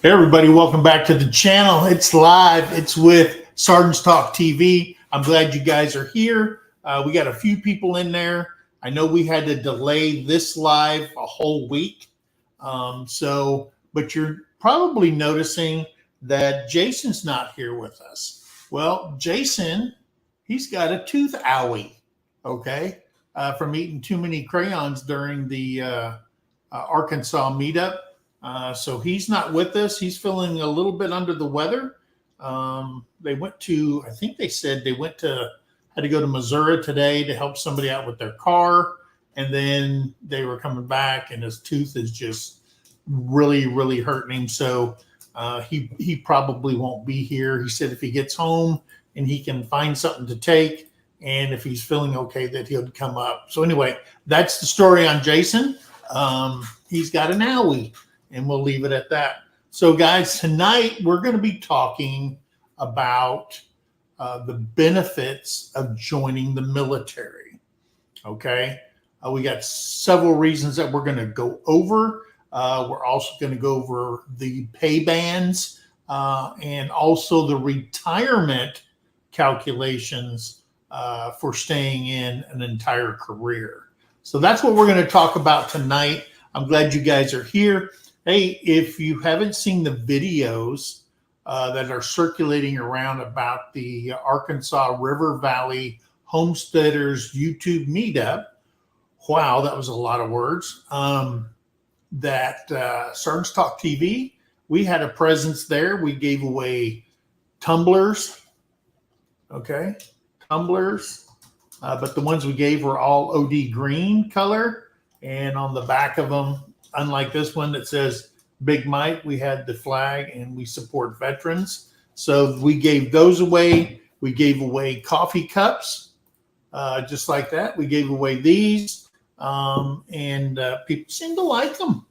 Hey everybody, welcome back to the channel. It's live. It's with Sergeant's Talk TV. I'm glad you guys are here. We got a few people in there. I know we had to delay this live a whole week. But you're probably noticing that Jason's not here with us. Well, Jason, he's got a tooth owie, okay, from eating too many crayons during the Arkansas meetup. So he's not with us. He's feeling a little bit under the weather. They went to, I think they said they had to go to Missouri today to help somebody out with their car. And then they were coming back and his tooth is just really, really hurting him. So he probably won't be here. He said if he gets home and he can find something to take, and if he's feeling okay, that he'll come up. So anyway, that's the story on Jason. He's got an owie. And we'll leave it at that. So guys, tonight we're going to be talking about the benefits of joining the military. Okay. We got several reasons that we're going to go over. We're also going to go over the pay bands and also the retirement calculations for staying in an entire career. So that's what we're going to talk about tonight. I'm glad you guys are here. Hey, if you haven't seen the videos that are circulating around about the Arkansas River Valley Homesteaders YouTube meetup, wow, that was a lot of words. Sergeant's Talk TV, we had a presence there. We gave away tumblers, okay, tumblers, but the ones we gave were all OD green color, and on the back of them, unlike this one that says Big Mike, we had the flag and we support veterans. So we gave those away. We gave away coffee cups, just like that. We gave away these, and people seem to like them.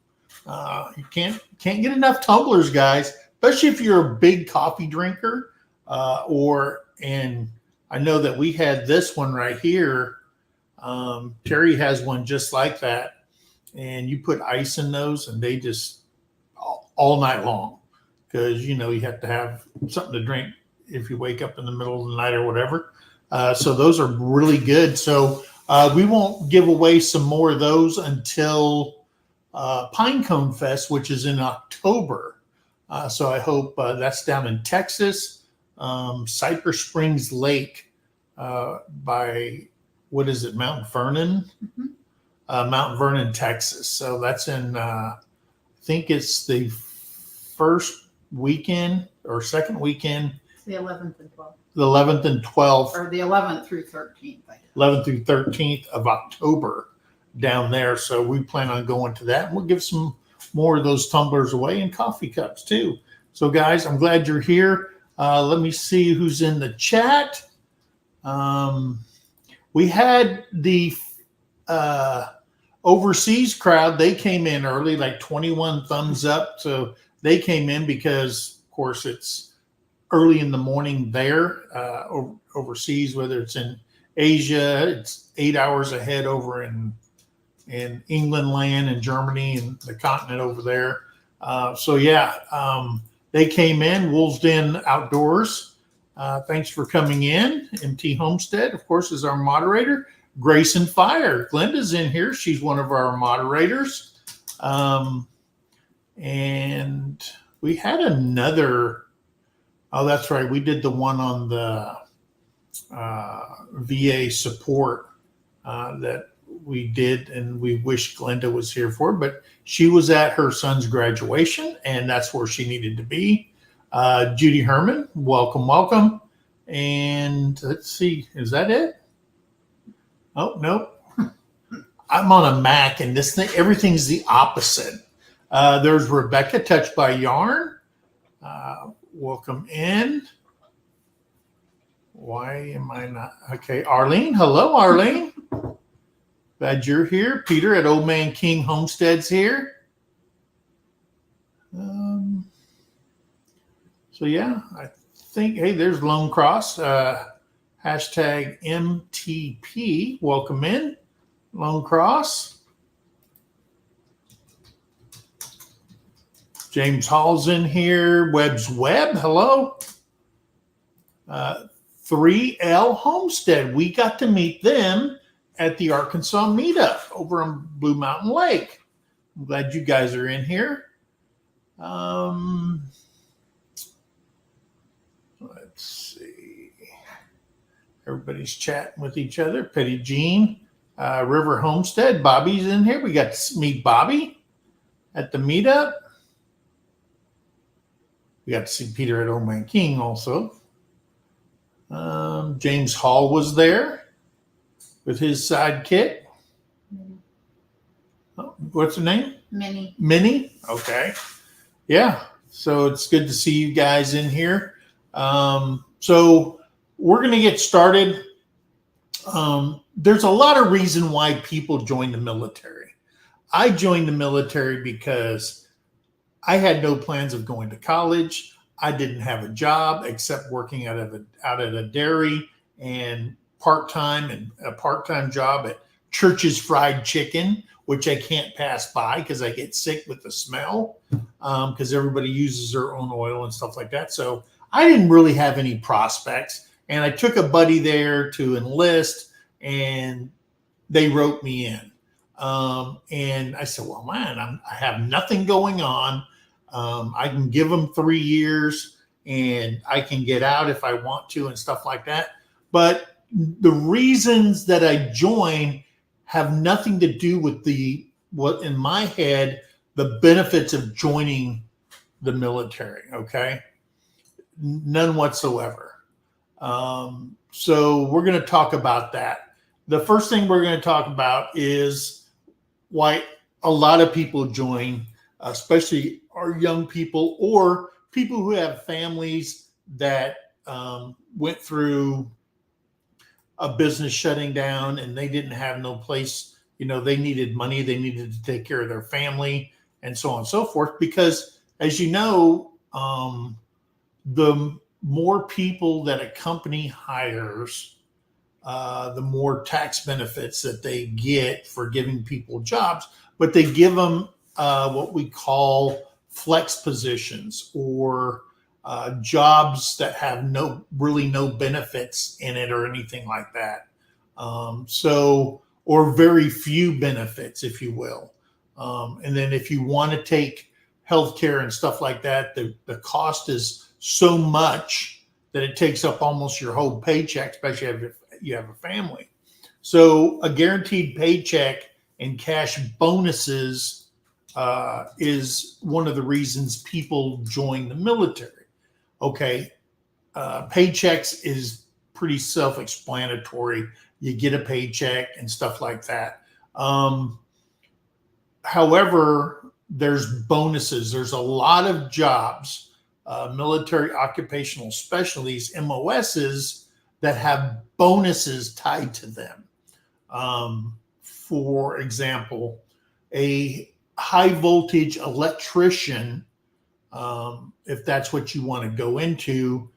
You can't get enough tumblers, guys, especially if you're a big coffee drinker. And I know that we had this one right here. Terry has one just like that. And you put ice in those and they just all night long, because you have to have something to drink if you wake up in the middle of the night or whatever. So those are really good. So we won't give away some more of those until Pinecone Fest, which is in October. So I hope that's down in Texas, Cypress Springs Lake by, what is it, Mount Vernon? Mm-hmm. Mount Vernon, Texas. So that's in, I think it's the first weekend or second weekend. It's the 11th and 12th. The 11th and 12th. Or the 11th through 13th. 11th through 13th of October down there. So we plan on going to that. And we'll give some more of those tumblers away and coffee cups too. So guys, I'm glad you're here. Let me see who's in the chat. We had the overseas crowd. They came in early, like 21 thumbs up. So they came in because, of course, it's early in the morning there overseas, whether it's in Asia, it's 8 hours ahead over in England land and Germany and the continent over there. They came in. Wolves Den Outdoors. Thanks for coming in. MT Homestead, of course, is our moderator. Grace and Fire. Glenda's in here. She's one of our moderators. And we had another, oh, that's right. We did the one on the VA support that we did, and we wish Glenda was here for, but she was at her son's graduation, and that's where she needed to be. Judy Herman, welcome, welcome. And let's see, is that it? Oh, nope. I'm on a Mac and this thing, everything's the opposite. There's Rebecca, Touched by Yarn. Welcome in. Why am I not? Okay, Arlene. Hello, Arlene. Glad you're here. Peter at Old Man King Homestead's here. So yeah, I think, hey, there's Lone Cross. Hashtag MTP. Welcome in, Lone Cross. James Hall's in here. Webb's Web, hello. 3L Homestead. We got to meet them at the Arkansas meetup over on Blue Mountain Lake. I'm glad you guys are in here. Let's see. Everybody's chatting with each other. Petty Jean, River Homestead. Bobby's in here. We got to meet Bobby at the meetup. We got to see Peter at Old Man King also. James Hall was there with his sidekick. Oh, what's her name? Minnie. Minnie? Okay. Yeah. So it's good to see you guys in here. So we're going to get started. There's a lot of reason why people join the military. I joined the military because I had no plans of going to college. I didn't have a job except working out at a dairy and a part-time job at Church's Fried Chicken, which I can't pass by because I get sick with the smell because everybody uses their own oil and stuff like that. So I didn't really have any prospects. And I took a buddy there to enlist and they wrote me in. And I said, well, man, I have nothing going on. I can give them 3 years and I can get out if I want to and stuff like that. But the reasons that I joined have nothing to do with what in my head, the benefits of joining the military. Okay. None whatsoever. So we're going to talk about that. The first thing we're going to talk about is why a lot of people join, especially our young people or people who have families that went through a business shutting down and they didn't have no place, they needed money, they needed to take care of their family and so on and so forth. Because as you know, the more people that a company hires, the more tax benefits that they get for giving people jobs, but they give them what we call flex positions or jobs that have no benefits in it or anything like that. Or very few benefits, if you will. And then if you want to take healthcare and stuff like that, the cost is so much that it takes up almost your whole paycheck, especially if you have a family. So a guaranteed paycheck and cash bonuses is one of the reasons people join the military. Okay, paychecks is pretty self-explanatory. You get a paycheck and stuff like that. However, there's bonuses. There's a lot of jobs, military occupational specialties, MOSs, that have bonuses tied to them. For example, a high voltage electrician, if that's what you want to go into,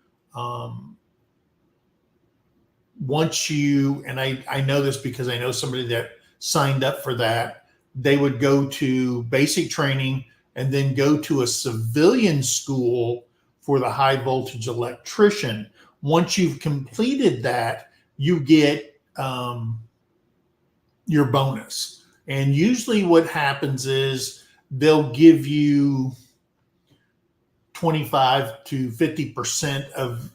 once you, and I know this because I know somebody that signed up for that, they would go to basic training and then go to a civilian school for the high voltage electrician. Once you've completed that, you get your bonus. And usually what happens is they'll give you 25 to 50%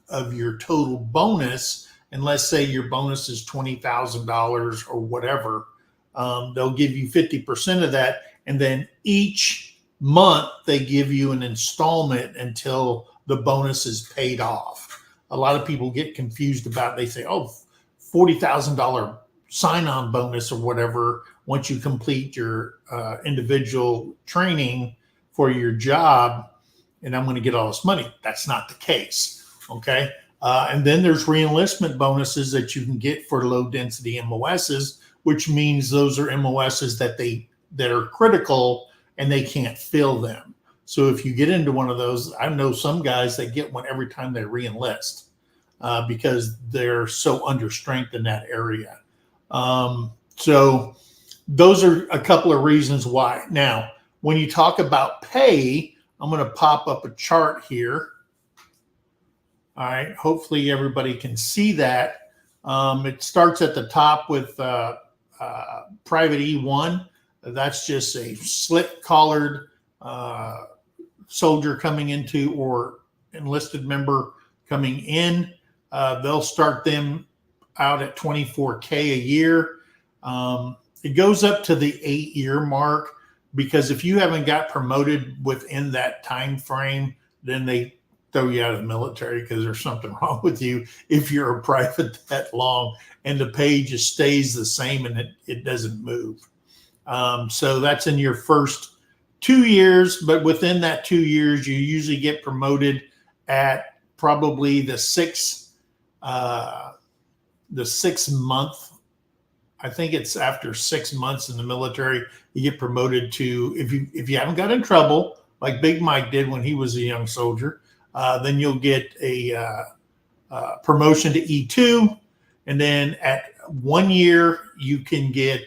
of your total bonus. And let's say your bonus is $20,000 or whatever. They'll give you 50% of that. And then each month they give you an installment until the bonus is paid off. A lot of people get confused about, they say, oh, $40,000 sign-on bonus or whatever once you complete your individual training for your job, and I'm going to get all this money. That's not the case, okay? And then there's re-enlistment bonuses that you can get for low-density MOSs, which means those are MOSs that are critical and they can't fill them. So if you get into one of those, I know some guys that get one every time they re-enlist because they're so under strength in that area. So those are a couple of reasons why. Now, when you talk about pay, I'm going to pop up a chart here. All right. Hopefully everybody can see that. It starts at the top with Private E1. That's just a slit-collared soldier coming into, or enlisted member coming in. They'll start them out at $24K a year. It goes up to the 8-year mark, because if you haven't got promoted within that time frame, then they throw you out of the military because there's something wrong with you if you're a private that long, and the pay just stays the same and it doesn't move. So that's in your first 2 years, but within that 2 years, you usually get promoted at probably the 6th month. I think it's after 6 months in the military, you get promoted to, if you haven't got in trouble, like Big Mike did when he was a young soldier, then you'll get a promotion to E2. And then at 1 year, you can get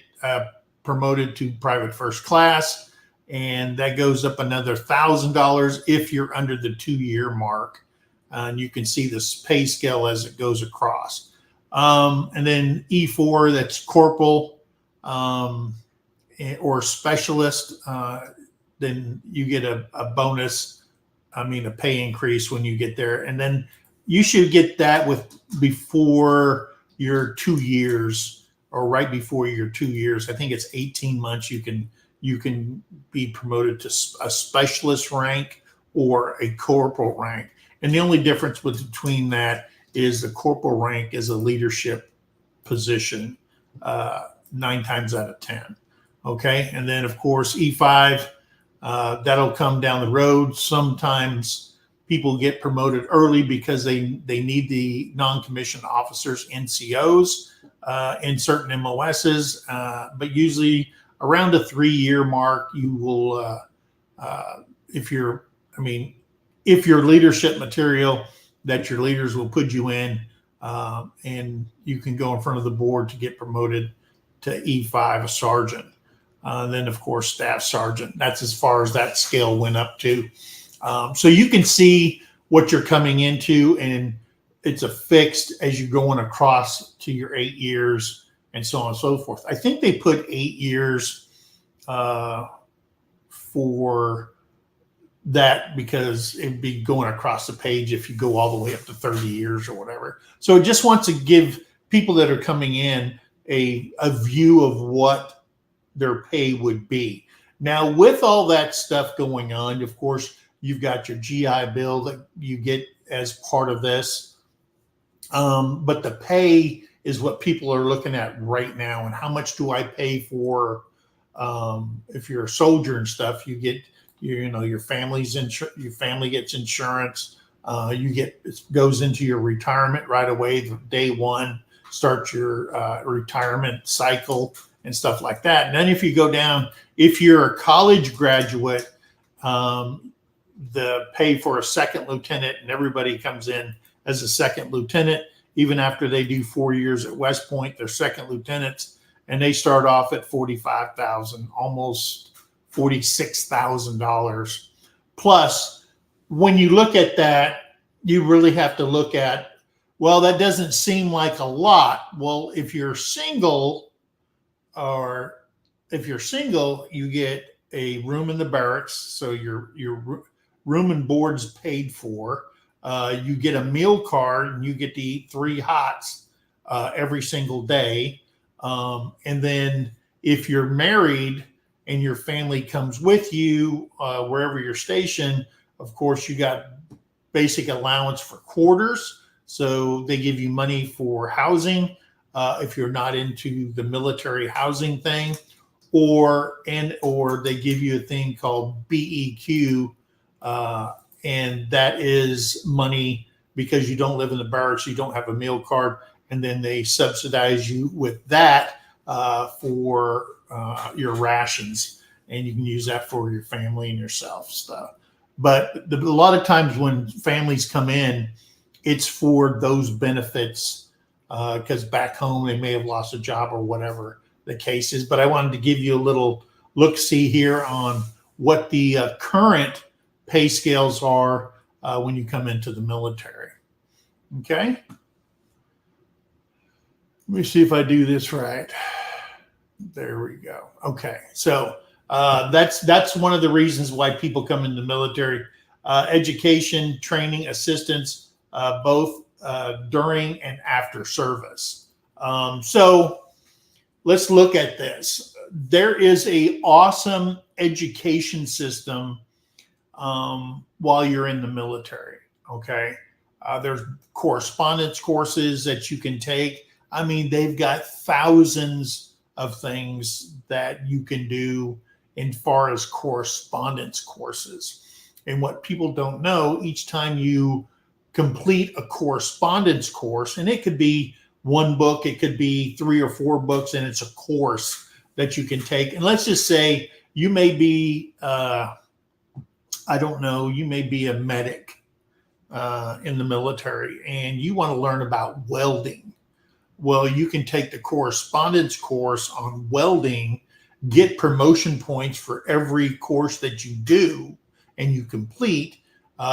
promoted to private first class. And that goes up another $1,000 if you're under the 2-year mark. And you can see this pay scale as it goes across. And then E4, that's corporal or specialist. Then you get a bonus, a pay increase when you get there. And then you should get that before your 2 years, or right before your 2 years. I think it's 18 months you can be promoted to a specialist rank or a corporal rank. And the only difference between that is the corporal rank is a leadership position 9 times out of 10. Okay. And then of course, E5, that'll come down the road. Sometimes people get promoted early because they need the non-commissioned officers, NCOs, in certain MOSs, but usually around the 3-year mark, you will, if you're leadership material, that your leaders will put you in, and you can go in front of the board to get promoted to E5, a sergeant. Then, of course, staff sergeant. That's as far as that scale went up to. So you can see what you're coming into, and it's a fixed as you're going across to your 8 years and so on and so forth. I think they put 8 years for that because it'd be going across the page if you go all the way up to 30 years or whatever. So it just wants to give people that are coming in a view of what their pay would be. Now, with all that stuff going on, of course, you've got your GI Bill that you get as part of this. But the pay is what people are looking at right now. And how much do I pay for, if you're a soldier and stuff, you get, your family gets insurance. It goes into your retirement right away. Day one, start your retirement cycle and stuff like that. And then if you go down, if you're a college graduate, the pay for a second lieutenant, and everybody comes in as a second lieutenant, even after they do 4 years at West Point, they're second lieutenants, and they start off at $45,000, almost $46,000. Plus, when you look at that, you really have to look at, well, that doesn't seem like a lot. Well, if you're single, you get a room in the barracks, so your room and board's paid for. You get a meal card, and you get to eat 3 hots every single day. And then if you're married and your family comes with you wherever you're stationed, of course, you got basic allowance for quarters. So they give you money for housing if you're not into the military housing thing, or they give you a thing called BEQ, and that is money because you don't live in the barracks, you don't have a meal card, and then they subsidize you with that for your rations, and you can use that for your family and yourself stuff. But a lot of times when families come in, it's for those benefits because back home they may have lost a job or whatever the case is. But I wanted to give you a little look-see here on what the current pay scales are when you come into the military. Okay. Let me see if I do this right. There we go. Okay. So that's one of the reasons why people come in the military. Education, training, assistance, both during and after service. So let's look at this. There is a awesome education system while you're in the military. Okay. There's correspondence courses that you can take. I mean, they've got thousands of things that you can do in far as correspondence courses. And what people don't know, each time you complete a correspondence course, and it could be one book, it could be 3 or 4 books, and it's a course that you can take. And let's just say you may be, I don't know, you may be a medic in the military and you want to learn about welding. Well, you can take the correspondence course on welding, get promotion points for every course that you do and you complete.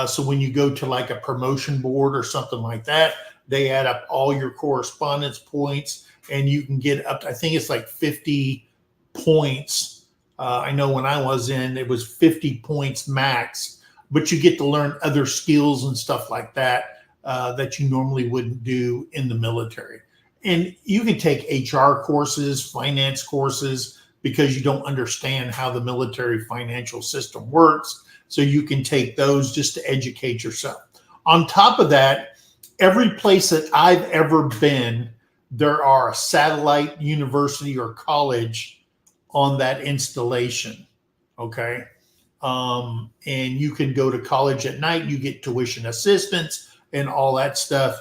So when you go to like a promotion board or something like that, they add up all your correspondence points and you can get up to, I think it's like 50 points. I know when I was in, it was 50 points max, but you get to learn other skills and stuff like that that you normally wouldn't do in the military. And you can take HR courses, finance courses, because you don't understand how the military financial system works. So you can take those just to educate yourself. On top of that, every place that I've ever been, there are a satellite university or college on that installation. Okay. And you can go to college at night, you get tuition assistance and all that stuff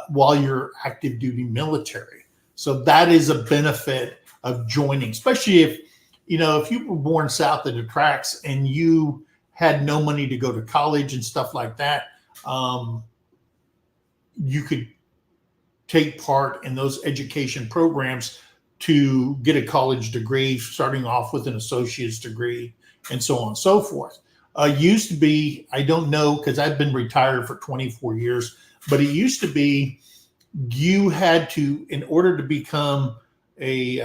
while you're active duty military. So that is a benefit of joining, especially if you were born south of the tracks and you had no money to go to college and stuff like that. You could take part in those education programs to get a college degree, starting off with an associate's degree and so on and so forth. Used to be, I don't know, because I've been retired for 24 years, but it used to be you had to, in order to become a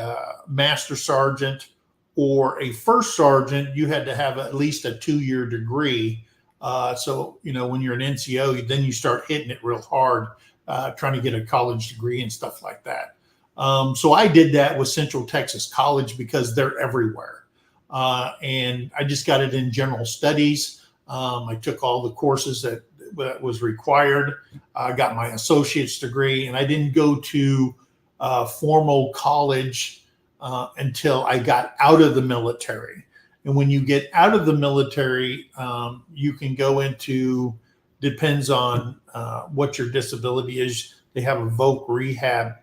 master sergeant or a first sergeant, you had to have at least a 2-year degree. So, when you're an NCO, then you start hitting it real hard, trying to get a college degree and stuff like that. So I did that with Central Texas College because they're everywhere. And I just got it in general studies. I took all the courses that was required. I got my associate's degree, and I didn't go to formal college until I got out of the military. And when you get out of the military, you can go into, depends on what your disability is. They have a voc rehab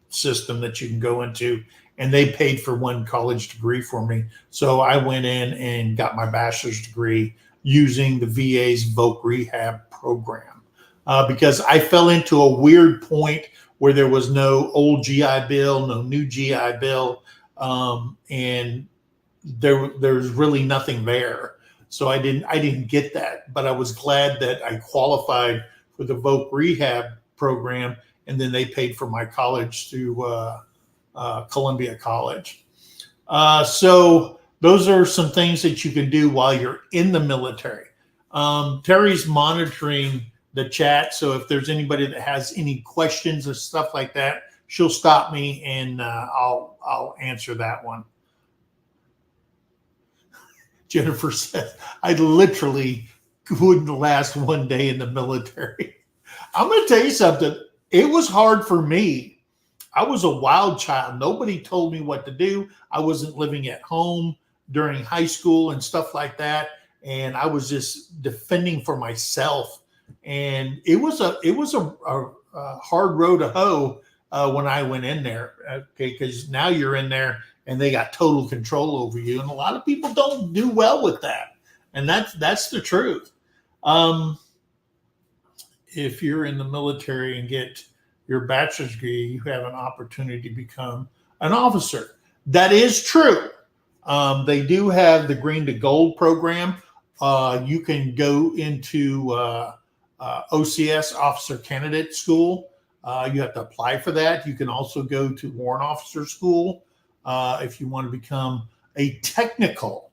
system that you can go into, and they paid for one college degree for me. So I went in and got my bachelor's degree using the VA's voc rehab program because I fell into a weird point where there was no old GI Bill, no new GI Bill, and there's really nothing there. So I didn't get that, but I was glad that I qualified for the voc rehab program, and then they paid for my college through Columbia College. So those are some things that you can do while you're in the military. Terry's monitoring the chat, so if there's anybody that has any questions or stuff like that, she'll stop me and I'll answer that one. Jennifer says, I literally wouldn't last one day in the military. I'm going to tell you something. It was hard for me. I was a wild child. Nobody told me what to do. I wasn't living at home during high school and stuff like that. And I was just defending for myself. And it was a hard road to hoe when I went in there. Okay, because now you're in there and they got total control over you. And a lot of people don't do well with that. And that's the truth. If you're in the military and get your bachelor's degree, you have an opportunity to become an officer. That is true. They do have the green to gold program. you can go into OCS, Officer Candidate School. You have to apply for that. You can also go to Warrant Officer School if you want to become a technical.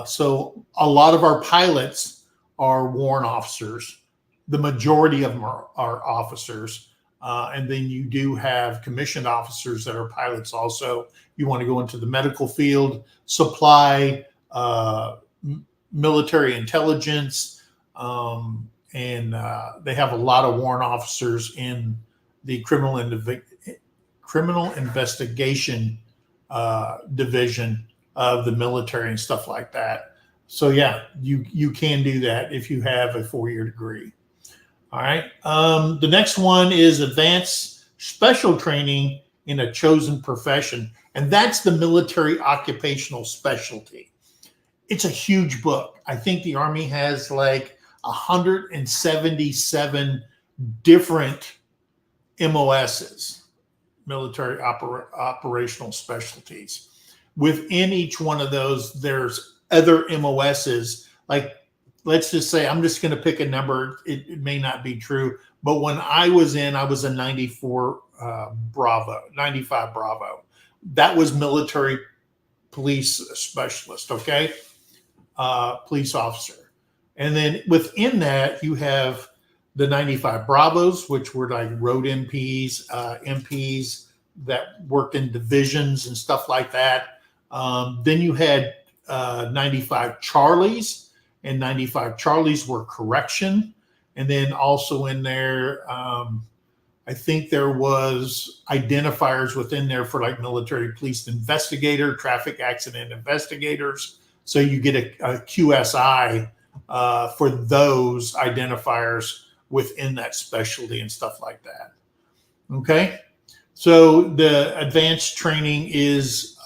So a lot of our pilots are warrant officers. The majority of them are officers. And then you do have commissioned officers that are pilots also. You want to go into the medical field, supply, military intelligence, and they have a lot of warrant officers in the criminal investigation division of the military and stuff like that. So yeah, you can do that if you have a 4-year degree. All right. The next one is advanced special training in a chosen profession, and that's the military occupational specialty. It's a huge book. I think the Army has like 177 different MOSs, military operational specialties. Within each one of those, there's other MOSs. Like, let's just say, I'm just going to pick a number. It may not be true, but when I was a 94 Bravo, 95 Bravo. That was military police specialist, okay? Police officer. And then within that, you have the 95 Bravos, which were like road MPs, MPs that worked in divisions and stuff like that. Then you had 95 Charlies, and 95 Charlies were correction. And then also in there, I think there was identifiers within there for like military police investigator, traffic accident investigators. So you get a QSI for those identifiers within that specialty and stuff like that. Okay. So the advanced training is,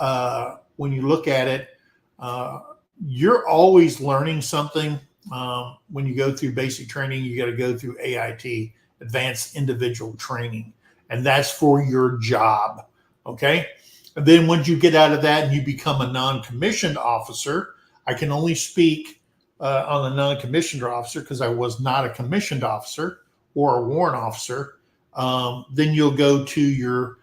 when you look at it, you're always learning something. When you go through basic training, you got to go through AIT, advanced individual training, and that's for your job. Okay. And then once you get out of that and you become a non-commissioned officer, I can only speak on a non-commissioned officer because I was not a commissioned officer or a warrant officer. Then you'll go to your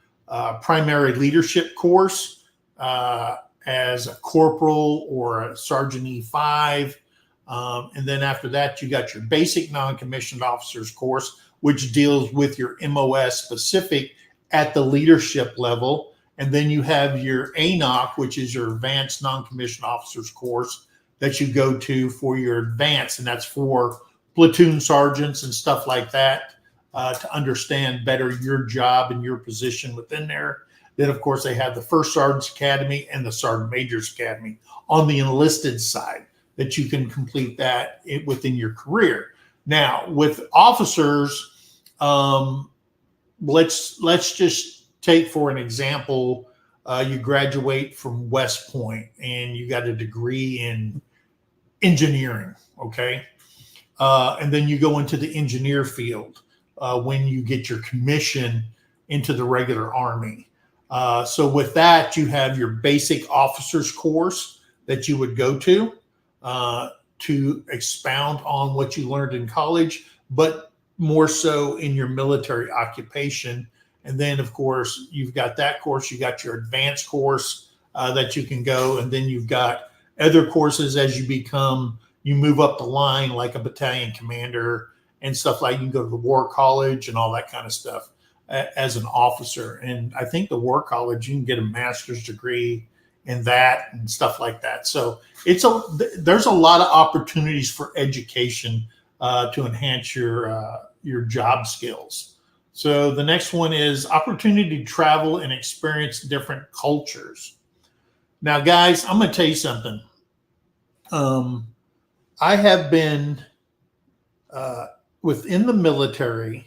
primary leadership course as a corporal or a sergeant E5. And then after that, you got your basic non-commissioned officers course, which deals with your MOS specific at the leadership level. And then you have your ANOC, which is your advanced non-commissioned officers course that you go to for your advance. And that's for platoon sergeants and stuff like that, to understand better your job and your position within there. Then, of course, they have the First Sergeant's Academy and the Sergeant Major's Academy on the enlisted side that you can complete that within your career. Now, with officers, let's just take for an example, you graduate from West Point and you got a degree in engineering, okay? And then you go into the engineer field when you get your commission into the regular Army. So with that, you have your basic officers course that you would go to expound on what you learned in college, but more so in your military occupation. And then, of course, you've got that course. You got your advanced course that you can go. And then you've got other courses as you move up the line, like a battalion commander and stuff like. You can go to the War College and all that kind of stuff as an officer. And I think the War College, you can get a master's degree in that and stuff like that. So there's a lot of opportunities for education to enhance your job skills. So the next one is opportunity to travel and experience different cultures. Now, guys, I'm going to tell you something. I have been within the military.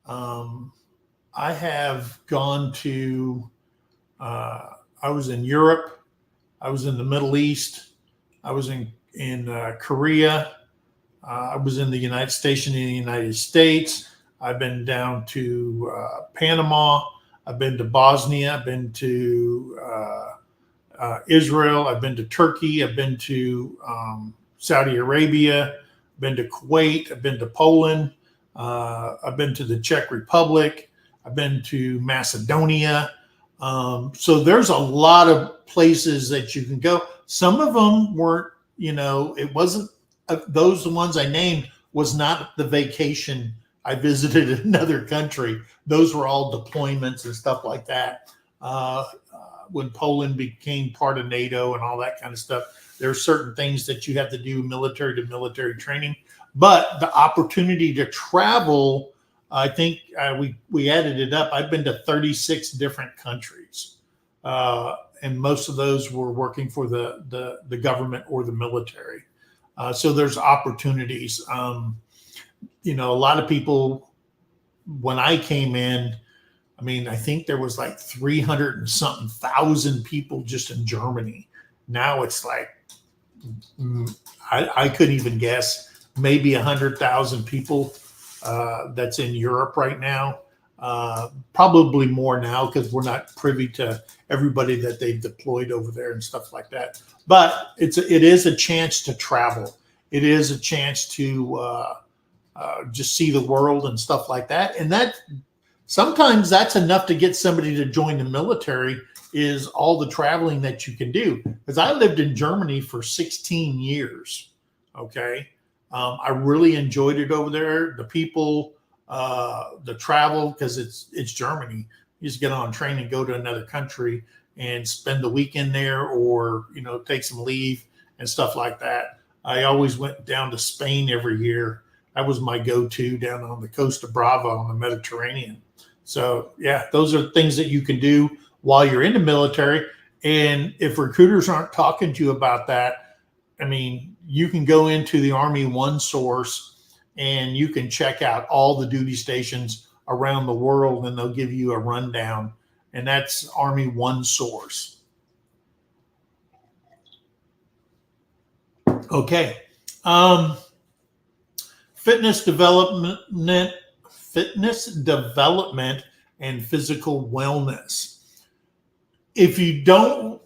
I have gone to, I was in Europe. I was in the Middle East. I was in Korea. I was in the United States. I've been down to Panama. I've been to Bosnia. I've been to Israel. I've been to Turkey. I've been to Saudi Arabia, been to Kuwait, I've been to Poland, I've been to the Czech Republic, I've been to Macedonia. So there's a lot of places that you can go. Some of them weren't, it wasn't those the ones I named was not the vacation. I visited another country. Those were all deployments and stuff like that. When Poland became part of NATO and all that kind of stuff, there are certain things that you have to do military to military training. But the opportunity to travel, I think we added it up. I've been to 36 different countries. And most of those were working for the government or the military. So there's opportunities. A lot of people, when I came in, I think there was like 300 and something thousand people just in Germany. Now it's like, I couldn't even guess, maybe 100,000 people that's in Europe right now. Probably more now because we're not privy to everybody that they've deployed over there and stuff like that. But it is a chance to travel. It is a chance to just see the world and stuff like that. And that sometimes that's enough to get somebody to join the military, is all the traveling that you can do. Because I lived in Germany for 16 years. Okay. I really enjoyed it over there. The people, the travel, because it's Germany. You just get on a train and go to another country and spend the weekend there, or take some leave and stuff like that. I always went down to Spain every year. That was my go-to, down on the Costa Brava on the Mediterranean. So yeah, those are things that you can do while you're in the military. And if recruiters aren't talking to you about that, you can go into the Army One Source and you can check out all the duty stations around the world, and they'll give you a rundown. And that's Army One Source. Okay. Fitness development and physical wellness. If you don't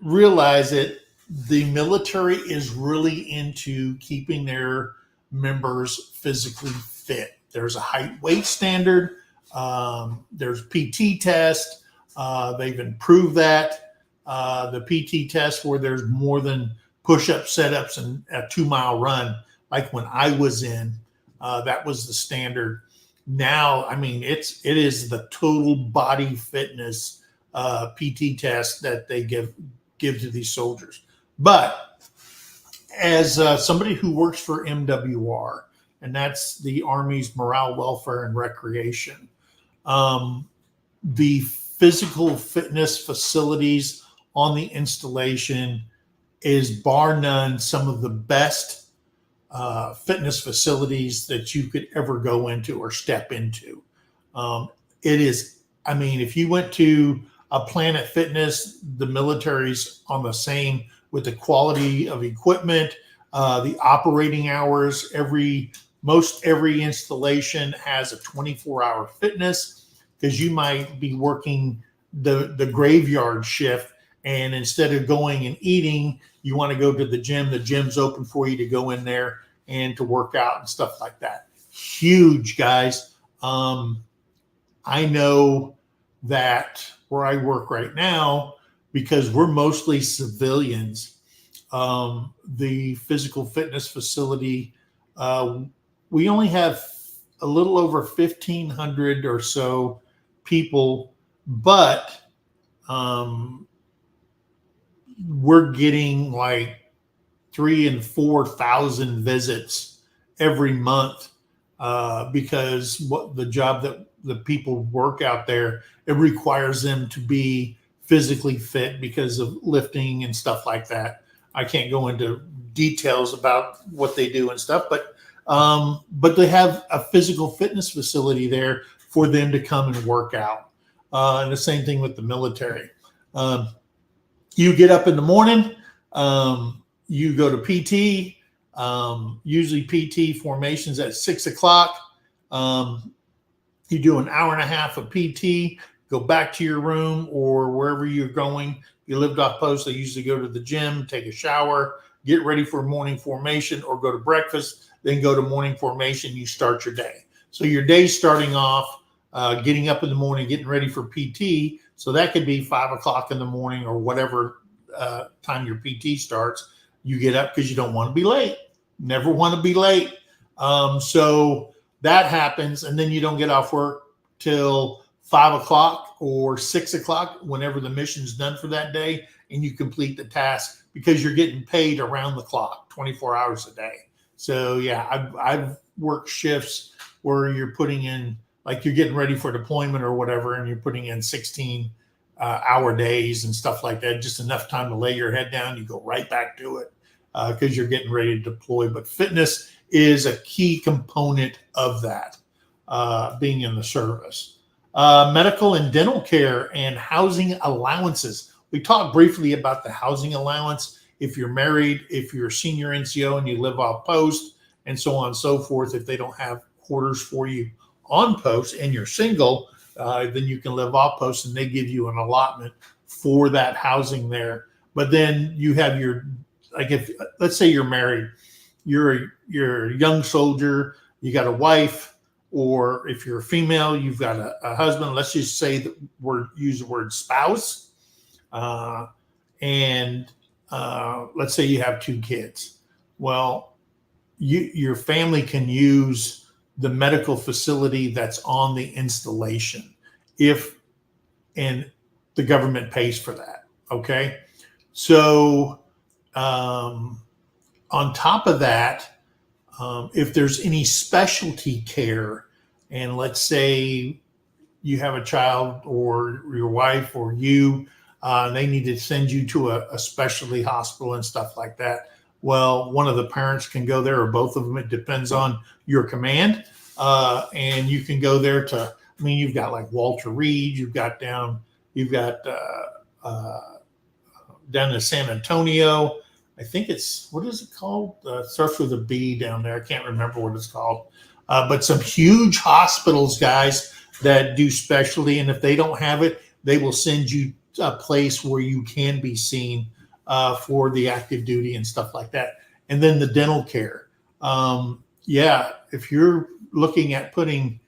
realize it, the military is really into keeping their members physically fit. There's a height weight standard. There's PT test. They've improved that. The PT test, where there's more than push-up, set-ups, and a 2-mile run, like when I was in, that was the standard. Now, it is the total body fitness PT test that they give to these soldiers. But as somebody who works for MWR, and that's the Army's Morale, Welfare, and Recreation, the physical fitness facilities on the installation is bar none some of the best fitness facilities that you could ever go into or step into. It is, if you went to a Planet Fitness, the military's on the same with the quality of equipment, the operating hours. Most every installation has a 24-hour fitness, because you might be working the graveyard shift, and instead of going and eating, you want to go to the gym. The gym's open for you to go in there and to work out and stuff like that. Huge, guys. I know that where I work right now, because we're mostly civilians, the physical fitness facility, we only have a little over 1,500 or so people, but we're getting like 3,000 and 4,000 visits every month, because what the job that the people work out there, it requires them to be physically fit because of lifting and stuff like that. I can't go into details about what they do and stuff, but they have a physical fitness facility there for them to come and work out. And the same thing with the military. You get up in the morning, you go to PT, usually PT formations at 6 o'clock. You do an hour and a half of PT, go back to your room or wherever you're going. You lived off post, they usually go to the gym, take a shower, get ready for morning formation or go to breakfast, then go to morning formation. You start your day. So your day's starting off, getting up in the morning, getting ready for PT. So that could be 5 o'clock in the morning or whatever time your PT starts. You get up because you don't want to be late. Never want to be late. So that happens, and then you don't get off work till 5 o'clock or 6 o'clock, whenever the mission's done for that day, and you complete the task because you're getting paid around the clock, 24 hours a day. So yeah, I've worked shifts where you're putting in, like you're getting ready for deployment or whatever, and you're putting in 16 hour days and stuff like that, just enough time to lay your head down. You go right back to it because you're getting ready to deploy. But fitness is a key component of that, being in the service. Medical and dental care and housing allowances. We talked briefly about the housing allowance. If you're married, if you're a senior NCO and you live off post, and so on and so forth, if they don't have quarters for you on post and you're single, then you can live off post and they give you an allotment for that housing there. But then you have your, like if, let's say you're married, you're a young soldier, you got a wife, or if you're a female, you've got a husband. Let's just say that use the word spouse. And let's say you have 2 kids. Well, your family can use the medical facility that's on the installation and the government pays for that. Okay. So on top of that, if there's any specialty care, and let's say you have a child or your wife or you, they need to send you to a specialty hospital and stuff like that. Well, one of the parents can go there, or both of them. It depends on your command. And you can go there you've got like Walter Reed, you've got down in San Antonio. I think what is it called? Starts with a B down there. I can't remember what it's called. But some huge hospitals, guys, that do specialty. And if they don't have it, they will send you a place where you can be seen for the active duty and stuff like that. And then the dental care. If you're looking at putting,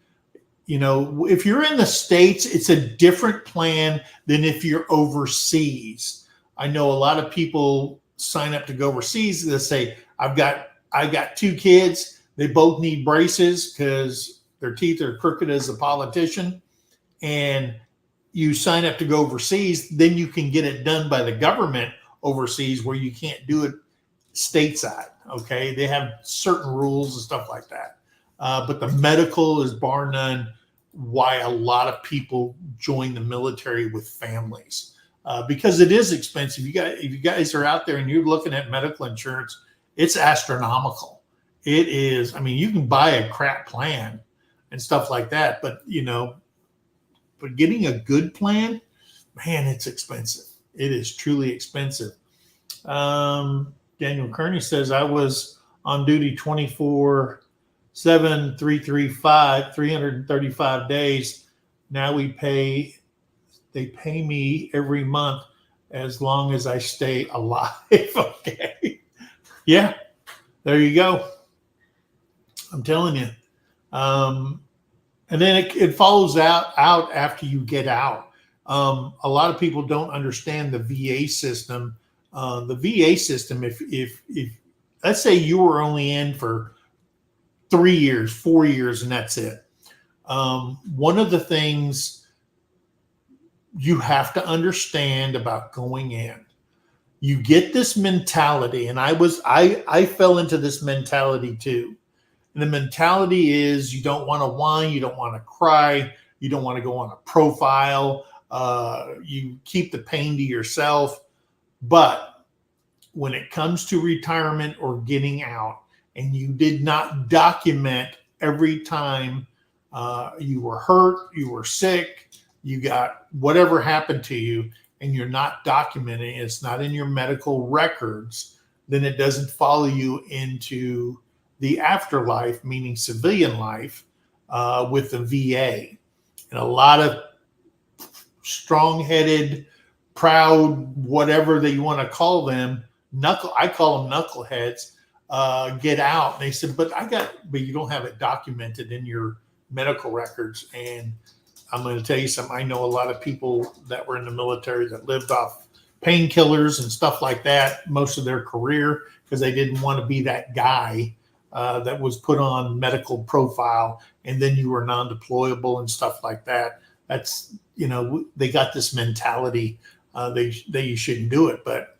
if you're in the States, it's a different plan than if you're overseas. I know a lot of people sign up to go overseas. They say, I got 2 kids. They both need braces because their teeth are crooked as a politician. And you sign up to go overseas, then you can get it done by the government overseas where you can't do it stateside. Okay. They have certain rules and stuff like that. But the medical is bar none why a lot of people join the military with families. Because it is expensive. If you guys are out there and you're looking at medical insurance, it's astronomical. It is. I mean, you can buy a crap plan and stuff like that, but getting a good plan, man, it's expensive. It is truly expensive. Daniel Kearney says, I was on duty 24/7, 335 days. Now they pay me every month as long as I stay alive. Okay. Yeah, there you go. I'm telling you. And then it follows out after you get out. A lot of people don't understand the VA system. The VA system, if let's say you were only in for 3 years, 4 years, and that's it. One of the things you have to understand about going in, you get this mentality, and I fell into this mentality too. And the mentality is you don't want to whine, you don't want to cry, you don't want to go on a profile, you keep the pain to yourself. But when it comes to retirement or getting out, and you did not document every time you were hurt, you were sick, you got whatever happened to you, and you're not documenting, it's not in your medical records, then it doesn't follow you into the afterlife, meaning civilian life, with the VA. And a lot of strong-headed, proud, whatever that you want to call them, I call them knuckleheads, get out. And they said, but you don't have it documented in your medical records. And I'm going to tell you something. I know a lot of people that were in the military that lived off painkillers and stuff like that most of their career because they didn't want to be that guy that was put on medical profile and then you were non-deployable and stuff like that. That's, they got this mentality you shouldn't do it. But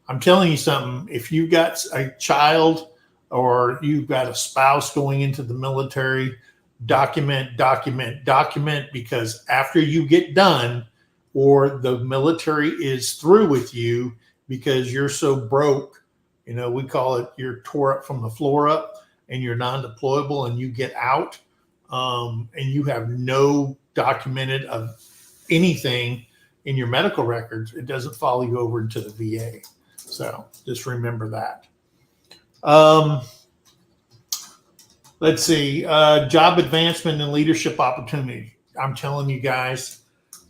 I'm telling you something, if you've got a child or you've got a spouse going into the military, document, because after you get done or the military is through with you because you're so broke, we call it you're tore up from the floor up and you're non-deployable and you get out and you have no documented of anything in your medical records, it doesn't follow you over into the VA. So just remember that. Let's see, job advancement and leadership opportunity. I'm telling you guys,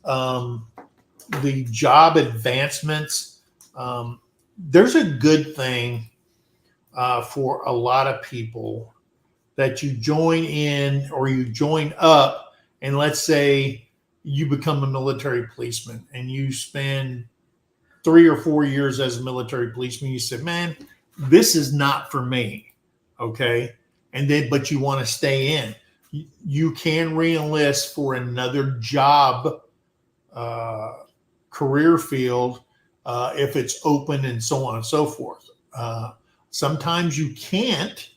the job advancements, there's a good thing for a lot of people that you join in or you join up and let's say you become a military policeman and you spend 3 or 4 years as a military policeman. You said, man, this is not for me. Okay. But you want to stay in. You can re-enlist for another job career field if it's open and so on and so forth. Sometimes you can't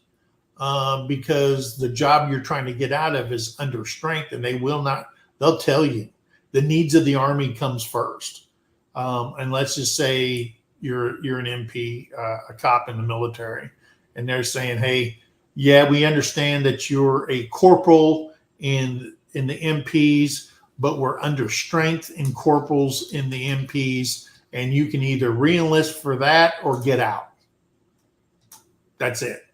because the job you're trying to get out of is under strength and they'll tell you the needs of the Army comes first. And let's just say you're an MP, a cop in the military, and they're saying, hey, yeah, we understand that you're a corporal in the MPs, but we're under strength in corporals in the MPs, and you can either re-enlist for that or get out. That's it.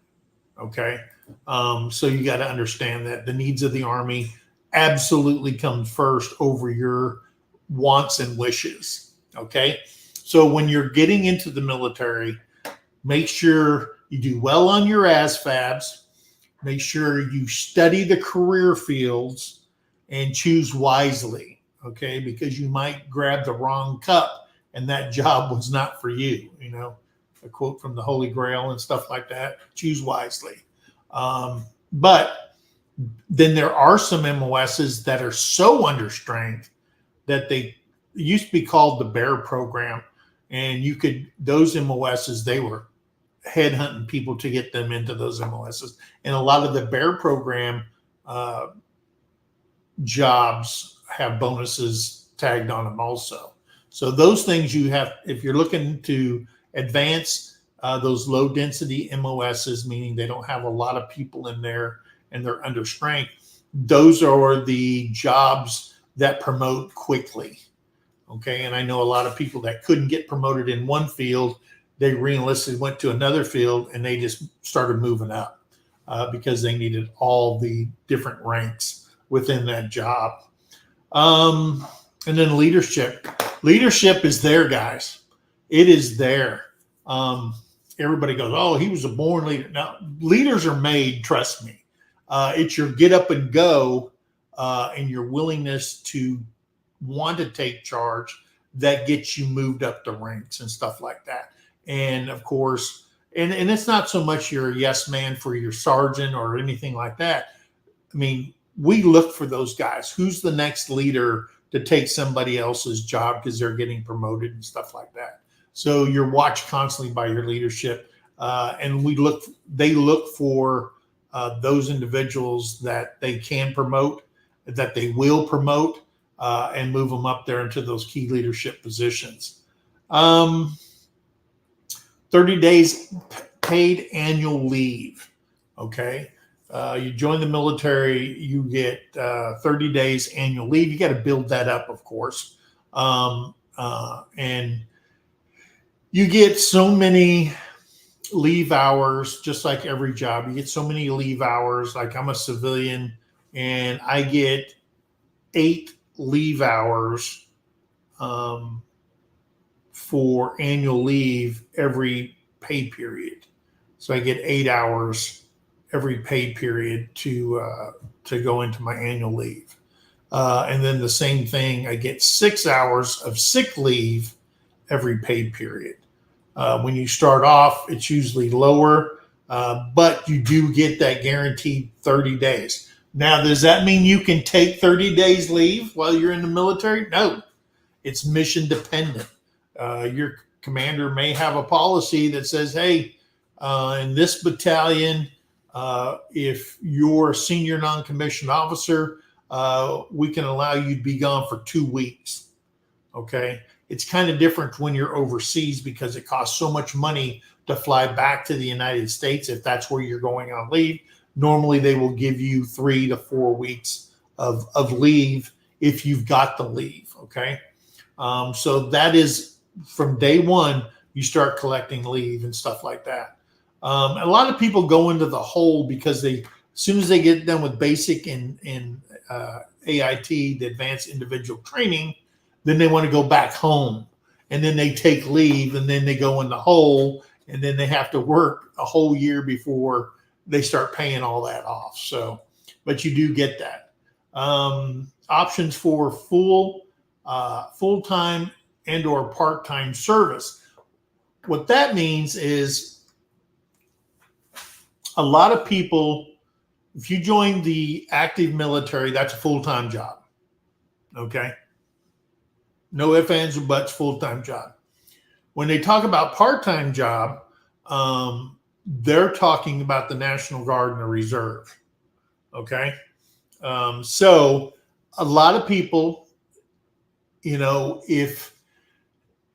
Okay. So you got to understand that the needs of the Army absolutely come first over your wants and wishes. Okay. So when you're getting into the military, make sure you do well on your ASFABs. Make sure you study the career fields and choose wisely. Okay. Because you might grab the wrong cup and that job was not for you. A quote from the Holy Grail and stuff like that. Choose wisely. But then there are some MOSs that are so under strength that they used to be called the BEAR program. And those MOSs, they were headhunting people to get them into those MOSs. And a lot of the BEAR program jobs have bonuses tagged on them also. So those things you have, if you're looking to advance those low density MOSs, meaning they don't have a lot of people in there and they're under strength, those are the jobs that promote quickly. Okay. And I know a lot of people that couldn't get promoted in one field, they re-enlisted, went to another field, and they just started moving up because they needed all the different ranks within that job. And then leadership. Leadership is there, guys. It is there. Everybody goes, oh, he was a born leader. Now, leaders are made, trust me. It's your get up and go and your willingness to want to take charge that gets you moved up the ranks and stuff like that. And of course, and it's not so much you're a yes man for your sergeant or anything like that. I mean, we look for those guys. Who's the next leader to take somebody else's job because they're getting promoted and stuff like that. So you're watched constantly by your leadership. And they look for those individuals that they can promote, that they will promote, and move them up there into those key leadership positions. 30 days paid annual leave. Okay. You join the military, you get 30 days annual leave. You got to build that up, of course. And you get so many leave hours, just like every job. You get so many leave hours. Like I'm a civilian and I get 8 leave hours for annual leave every pay period. So I get 8 hours every pay period to go into my annual leave. And then the same thing, I get 6 hours of sick leave every pay period. When you start off, it's usually lower, but you do get that guaranteed 30 days. Now, does that mean you can take 30 days leave while you're in the military? No, it's mission dependent. Your commander may have a policy that says, hey, in this battalion, if you're a senior non-commissioned officer, we can allow you to be gone for 2 weeks. Okay. It's kind of different when you're overseas because it costs so much money to fly back to the United States if that's where you're going on leave. Normally, they will give you 3 to 4 weeks of leave if you've got the leave. Okay. So that is from day one, you start collecting leave and stuff like that. A lot of people go into the hole because as soon as they get done with basic and AIT, the advanced individual training, then they want to go back home, and then they take leave, and then they go in the hole, and then they have to work a whole year before they start paying all that off. So, but you do get that. Options for full-time and or part-time service. What that means is a lot of people, if you join the active military, that's a full-time job. Okay. No ifs, ands, or buts, full-time job. When they talk about part-time job, they're talking about the National Guard and the Reserve. Okay. So a lot of people, if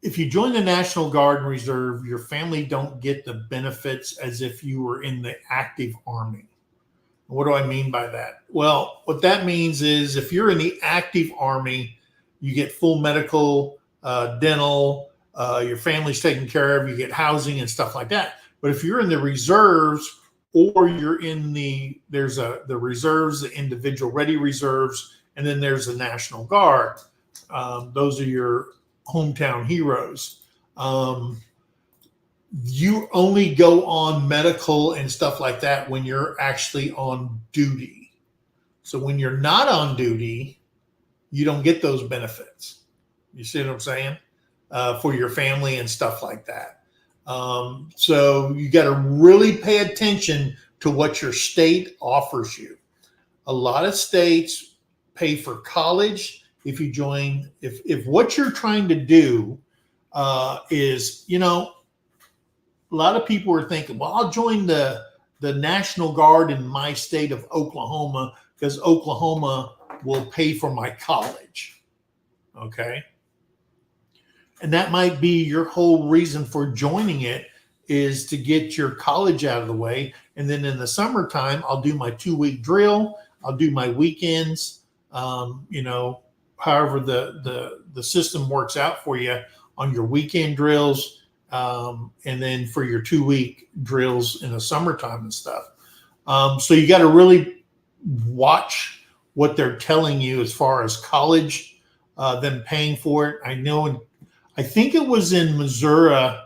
you join the National Guard and Reserve, your family don't get the benefits as if you were in the active Army. What do I mean by that? Well, what that means is if you're in the active Army, you get full medical, dental, your family's taken care of, you get housing and stuff like that. But if you're in the reserves or you're in the reserves, the individual ready reserves, and then there's the National Guard. Those are your hometown heroes. You only go on medical and stuff like that when you're actually on duty. So when you're not on duty, you don't get those benefits. You see what I'm saying? For your family and stuff like that. So you got to really pay attention to what your state offers you. A lot of states pay for college if you join. If what you're trying to do is, a lot of people are thinking, well, I'll join the National Guard in my state of Oklahoma because Oklahoma will pay for my college. Okay. And that might be your whole reason for joining it, is to get your college out of the way. And then in the summertime, I'll do my 2-week drill. I'll do my weekends. However the system works out for you on your weekend drills. And then for your 2-week drills in the summertime and stuff. So you got to really watch what they're telling you as far as college, them paying for it. I think it was in Missouri.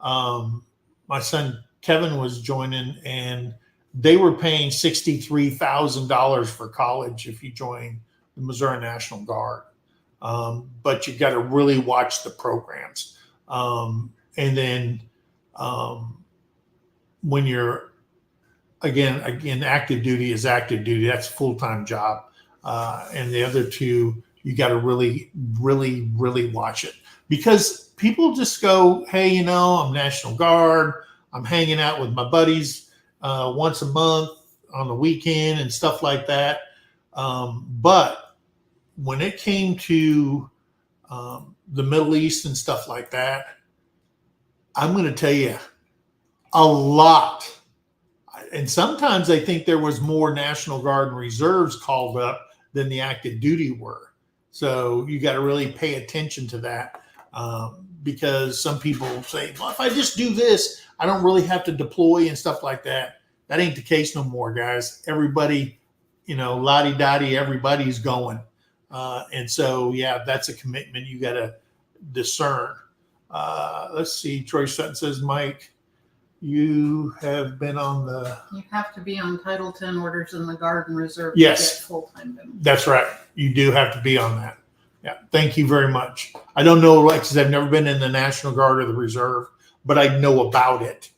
My son Kevin was joining, and they were paying $63,000 for college if you join the Missouri National Guard. But you got to really watch the programs. And then when you're again, active duty is active duty. That's a full-time job. And the other two, you got to really, really, really watch it, because people just go, hey, I'm National Guard. I'm hanging out with my buddies once a month on the weekend and stuff like that. But when it came to the Middle East and stuff like that, I'm going to tell you a lot. And sometimes I think there was more National Guard and Reserves called up than the active duty were. So you got to really pay attention to that, because some people say, well, if I just do this, I don't really have to deploy and stuff like that. That ain't the case no more, guys. Everybody, la-di-da-di, everybody's going. And so, yeah, that's a commitment you got to discern. Let's see. Troy Sutton says, Mike, You have been on the. You have to be on Title 10 orders in the Guard and Reserve Yes. to get full-time benefits. That's right. You do have to be on that. Yeah. Thank you very much. I don't know, because I've never been in the National Guard or the Reserve, but I know about it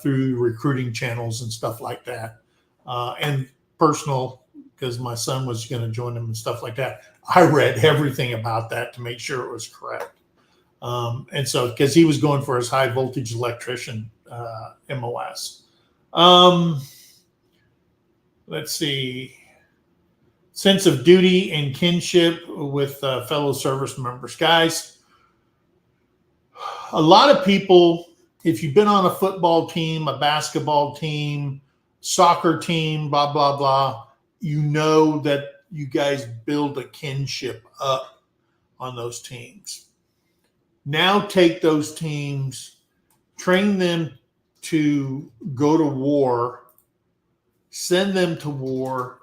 through recruiting channels and stuff like that. And personal, because my son was going to join them and stuff like that. I read everything about that to make sure it was correct. And so, because he was going for his high voltage electrician MOS. Let's see. Sense of duty and kinship with fellow service members. Guys, a lot of people, if you've been on a football team, a basketball team, soccer team, blah, blah, blah, you know that you guys build a kinship up on those teams. Now take those teams, train them to go to war, send them to war.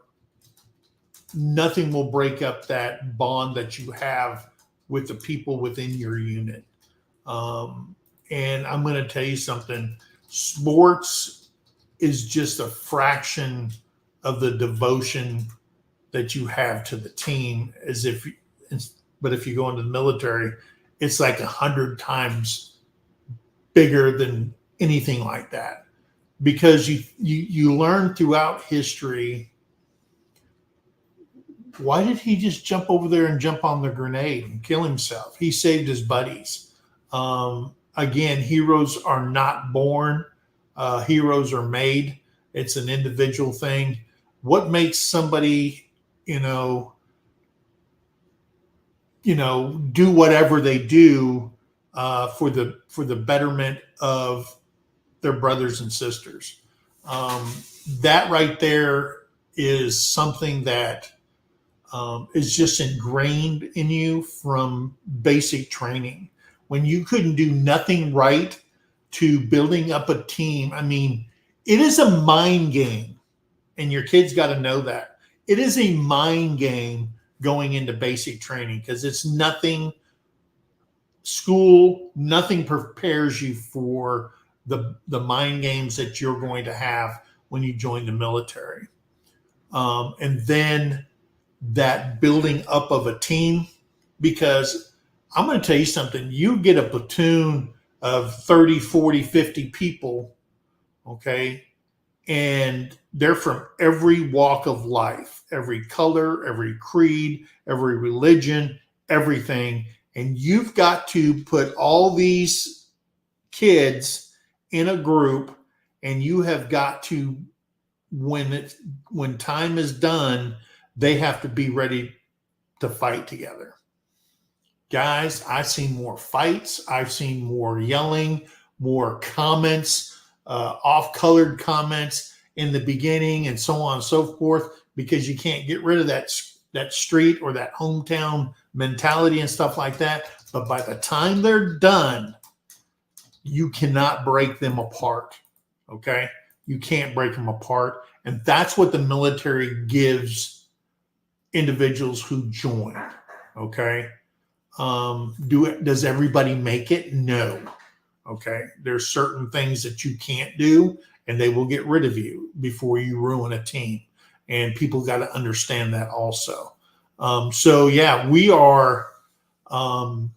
Nothing will break up that bond that you have with the people within your unit. And I'm going to tell you something. Sports is just a fraction of the devotion that you have to the team. But if you go into the military, it's like 100 times bigger than anything like that, because you learn throughout history. Why did he just jump over there and jump on the grenade and kill himself? He saved his buddies. Again, heroes are not born. Heroes are made. It's an individual thing. What makes somebody, do whatever they do for the betterment of their brothers and sisters? That right there is something that is just ingrained in you from basic training. When you couldn't do nothing right to building up a team, I mean, it is a mind game, and your kids got to know that. It is a mind game going into basic training, because it's nothing school, nothing prepares you for the mind games that you're going to have when you join the military. And then that building up of a team, because I'm going to tell you something. You get a platoon of 30, 40, 50 people, okay, and they're from every walk of life, every color, every creed, every religion, everything. And you've got to put all these kids in a group, and you have got to, when time is done, they have to be ready to fight together. Guys, I've seen more fights. I've seen more yelling, more comments, off-colored comments in the beginning, and so on and so forth, because you can't get rid of that street or that hometown mentality and stuff like that. But by the time they're done, you cannot break them apart, okay? You can't break them apart. And that's what the military gives individuals who join, okay? Does everybody make it? No. Okay. There's certain things that you can't do, and they will get rid of you before you ruin a team. And people got to understand that also. So yeah, we are, I'm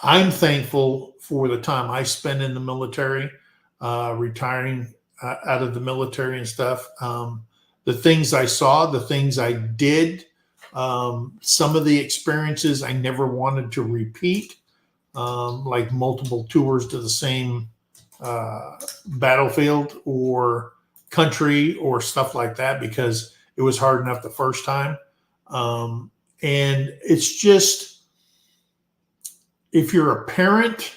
thankful for the time I spent in the military, retiring out of the military and stuff. The things I saw, the things I did, some of the experiences I never wanted to repeat, like multiple tours to the same battlefield or country or stuff like that, because it was hard enough the first time. And it's just, if you're a parent,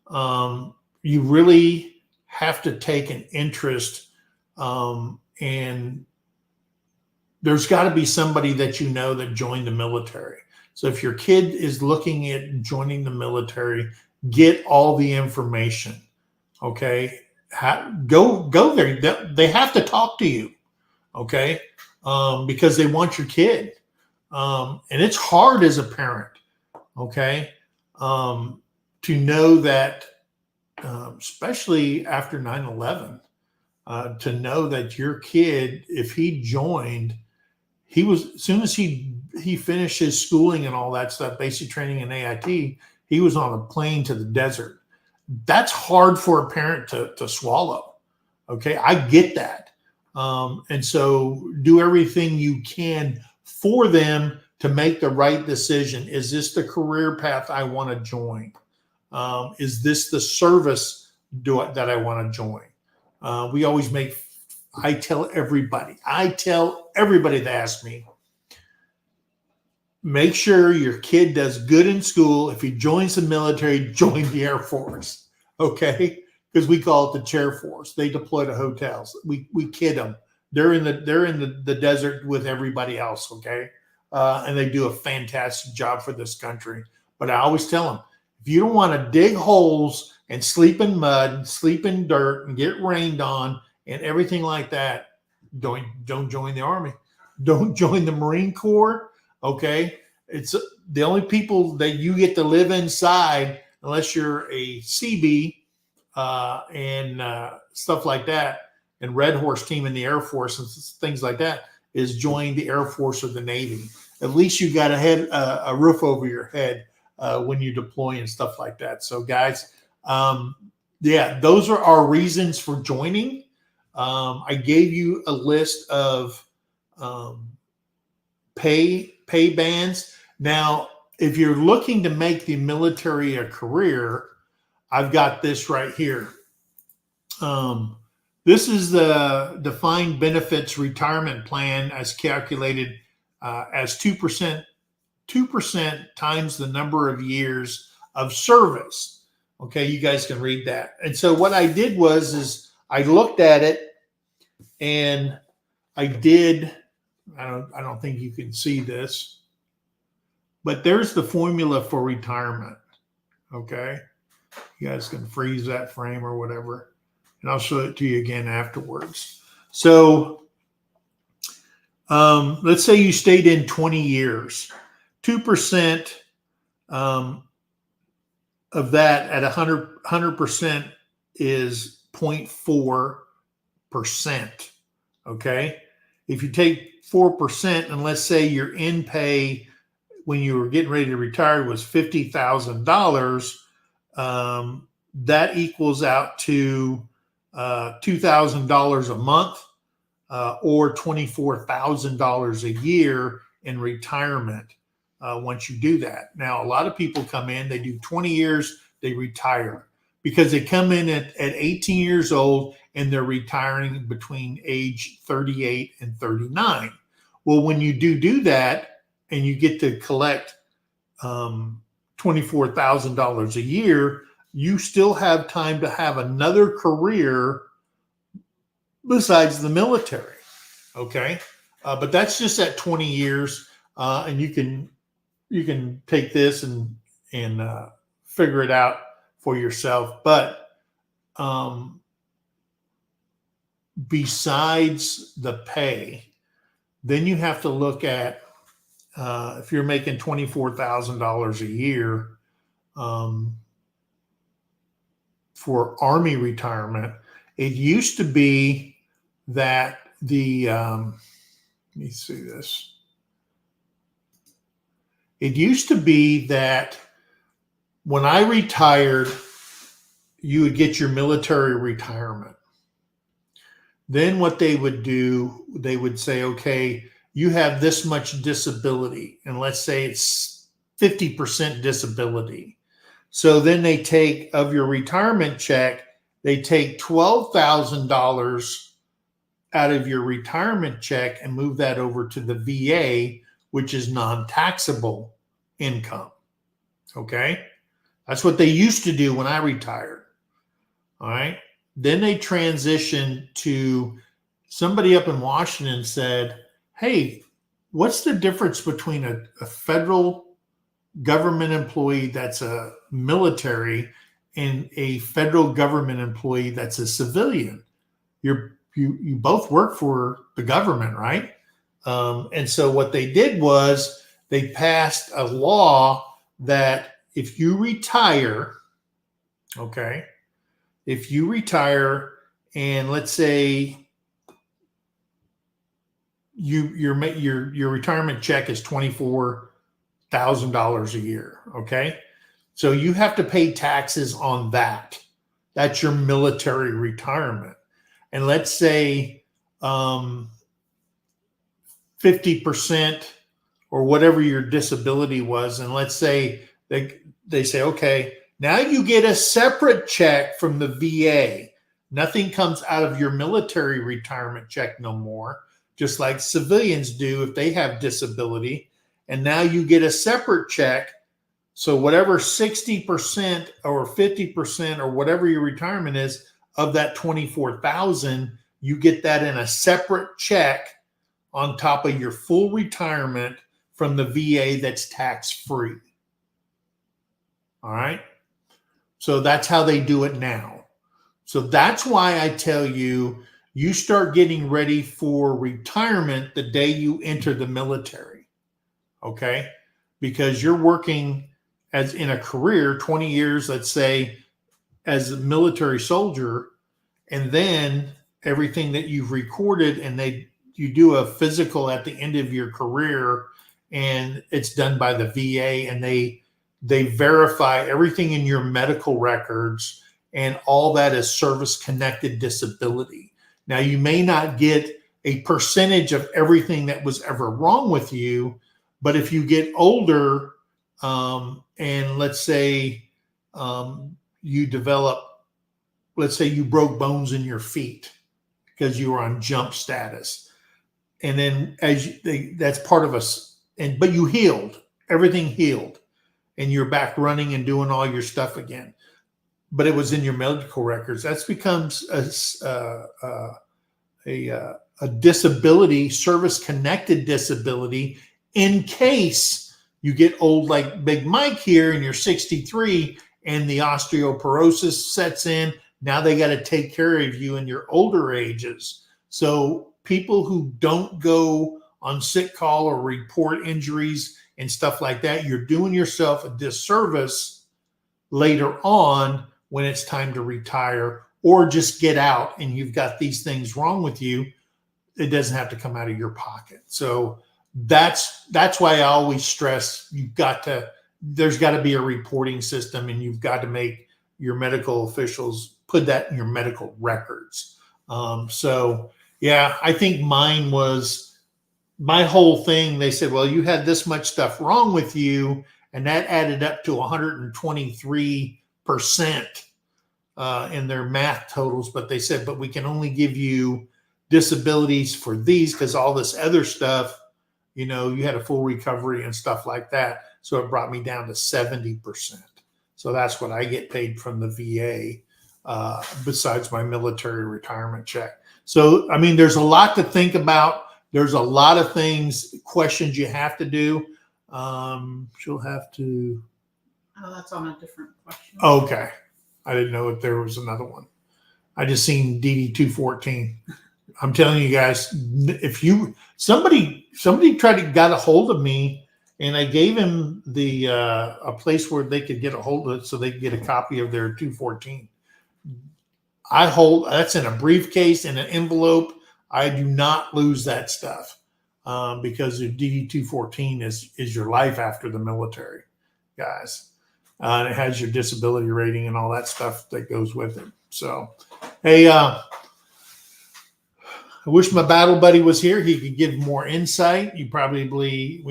you really have to take an interest, and there's got to be somebody that you know that joined the military. So if your kid is looking at joining the military, get all the information, okay? Go there. They have to talk to you, okay? Because they want your kid. And it's hard as a parent, okay, to know that especially after 9/11, to know that your kid, if he joined, he was, as soon as he finished his schooling and all that stuff, basic training and AIT, he was on a plane to the desert. That's hard for a parent to swallow. Okay, I get that. And so do everything you can for them to make the right decision. Is this the career path I want to join? Is this the service that I want to join? We always I tell everybody that asks me, make sure your kid does good in school. If he joins the military, join the Air Force. Okay? Because we call it the chair force. They deploy to hotels. We kid them. They're in the desert with everybody else. Okay, and they do a fantastic job for this country. But I always tell them, if you don't want to dig holes and sleep in mud, and sleep in dirt, and get rained on, and everything like that, don't join the Army. Don't join the Marine Corps. Okay, it's the only people that you get to live inside, unless you're a CB. And stuff like that, and Red Horse team in the Air Force and things like that, is join the Air Force or the Navy. At least you got a roof over your head when you deploy and stuff like that. So guys, yeah, those are our reasons for joining. I gave you a list of pay bands. Now, if you're looking to make the military a career, I've got this right here. This is the defined benefits retirement plan as calculated as 2% times the number of years of service. Okay, you guys can read that. And so what I did is I looked at it, and I don't think you can see this, but there's the formula for retirement. Okay. You guys can freeze that frame or whatever, and I'll show it to you again afterwards. So let's say you stayed in 20 years. 2% of that at 100% is 0.4%. Okay? If you take 4%, and let's say your in pay when you were getting ready to retire was $50,000, that equals out to $2,000 a month, or $24,000 a year in retirement once you do that. Now, a lot of people come in, they do 20 years, they retire because they come in at 18 years old and they're retiring between age 38 and 39. Well, when you do that and you get to collect $24,000 a year, you still have time to have another career besides the military. Okay. But that's just at 20 years. And you can take this and figure it out for yourself. But besides the pay, then you have to look at if you're making $24,000 a year for Army retirement. It used to be that let me see this. It used to be that when I retired, you would get your military retirement. Then what they would do, they would say, okay, you have this much disability, and let's say it's 50% disability. So then they take of your retirement check, they take $12,000 out of your retirement check and move that over to the VA, which is non-taxable income. Okay. That's what they used to do when I retired. All right. Then they transitioned to somebody up in Washington said, hey, what's the difference between a federal government employee that's a military and a federal government employee that's a civilian? You both work for the government, right? And so what they did was they passed a law that if you retire, okay, if you retire and let's say your retirement check is $24,000 a year, okay? So you have to pay taxes on that. That's your military retirement. And let's say 50% or whatever your disability was, and let's say they say, okay, now you get a separate check from the VA. Nothing comes out of your military retirement check no more, just like civilians do if they have disability. And now you get a separate check. So whatever 60% or 50% or whatever your retirement is of that 24,000, you get that in a separate check on top of your full retirement from the VA that's tax-free. All right. So that's how they do it now. So that's why I tell you, you start getting ready for retirement the day you enter the military. Okay. Because you're working as in a career, 20 years, let's say, as a military soldier, and then everything that you've recorded, and you do a physical at the end of your career, and it's done by the VA, and they verify everything in your medical records, and all that is service-connected disability. Now, you may not get a percentage of everything that was ever wrong with you, but if you get older, and let's say you develop, let's say you broke bones in your feet because you were on jump status, and then that's part of us, but you healed, everything healed, and you're back running and doing all your stuff again, but it was in your medical records. That becomes a disability, service-connected disability, in case you get old like Big Mike here and you're 63 and the osteoporosis sets in. Now they got to take care of you in your older ages. So people who don't go on sick call or report injuries and stuff like that, you're doing yourself a disservice later on when it's time to retire or just get out and you've got these things wrong with you. It doesn't have to come out of your pocket. So that's why I always stress there's got to be a reporting system, and you've got to make your medical officials put that in your medical records. So yeah, I think mine was my whole thing. They said, well, you had this much stuff wrong with you, and that added up to 123% in their math totals. But they said, but we can only give you disabilities for these because all this other stuff, you had a full recovery and stuff like that. So it brought me down to 70%. So that's what I get paid from the VA, besides my military retirement check. So, I mean, there's a lot to think about. There's a lot of questions you have to do. She'll have to. Oh, that's on a different question. Okay. I didn't know if there was another one. I just seen DD 214. I'm telling you guys, if somebody got a hold of me, and I gave him a place where they could get a hold of it so they could get a copy of their 214. That's in a briefcase, in an envelope. I do not lose that stuff because the DD 214 is your life after the military, guys. And it has your disability rating and all that stuff that goes with it. So, hey, I wish my battle buddy was here. He could give more insight. We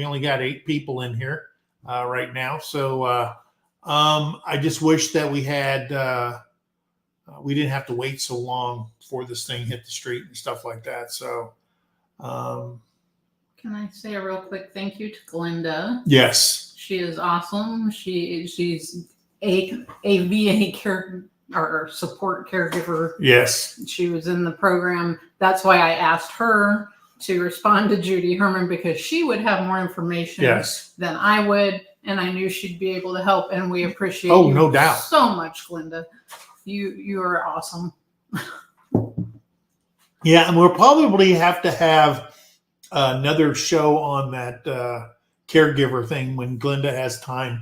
only got 8 people in here right now. So I just wish that we didn't have to wait so long before this thing hit the street and stuff like that. So can I say a real quick thank you to Glinda? Yes. She is awesome. She's a VA support caregiver. Yes. She was in the program. That's why I asked her to respond to Judy Herman, because she would have more information than I would, and I knew she'd be able to help. And we appreciate you no doubt so much, Glinda. You are awesome. Yeah, and we'll probably have to have another show on that caregiver thing when Glinda has time,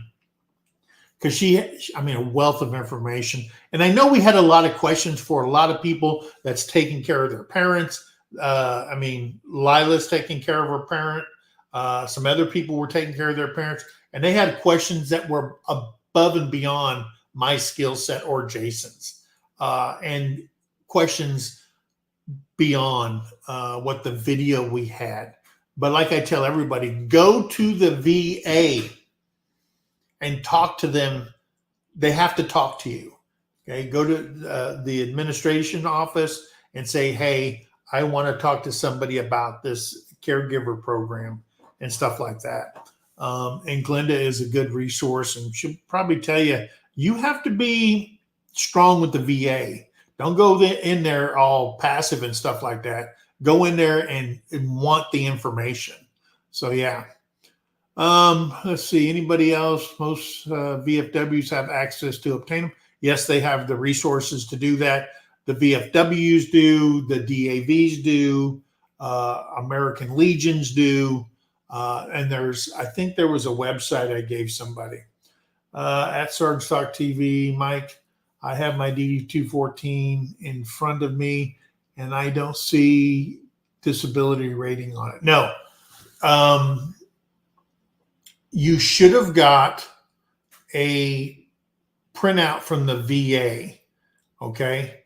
because I mean, a wealth of information. And I know we had a lot of questions for a lot of people that's taking care of their parents. I mean, Lila's taking care of her parent. Some other people were taking care of their parents, and they had questions that were above and beyond my skill set or Jason's, and questions beyond what the video we had. But like I tell everybody, go to the VA and talk to them. They have to talk to you. Okay, go to the administration office and say, hey, I want to talk to somebody about this caregiver program and stuff like that. And Glenda is a good resource, and she'll probably tell you, you have to be strong with the VA. Don't go in there all passive and stuff like that. Go in there and want the information. So, yeah. Let's see. Anybody else? Most VFWs have access to obtain them. Yes, they have the resources to do that. The VFWs do. The DAVs do. American Legions do. And I think there was a website I gave somebody. At Sergeant Stock TV, Mike, I have my DD-214 in front of me, and I don't see disability rating on it. No. You should have got a printout from the VA, okay?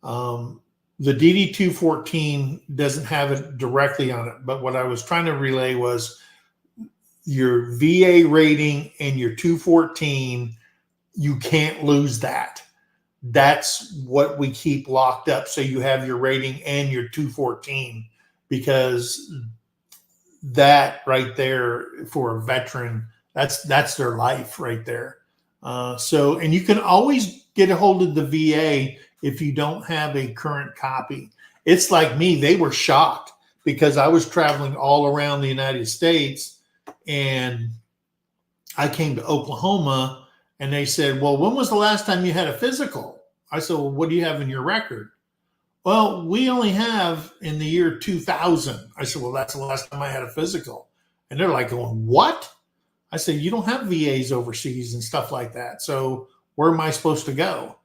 The DD-214 doesn't have it directly on it, but what I was trying to relay was your VA rating and your 214, you can't lose that. That's what we keep locked up, so you have your rating and your 214, because that right there for a veteran, that's their life right there. And you can always get a hold of the VA if you don't have a current copy. It's like me, they were shocked because I was traveling all around the United States, and I came to Oklahoma, and they said, well, when was the last time you had a physical? I said, well, what do you have in your record? Well, we only have in the year 2000. I said, well, that's the last time I had a physical. And they're like going, what? I said, you don't have VAs overseas and stuff like that. So where am I supposed to go?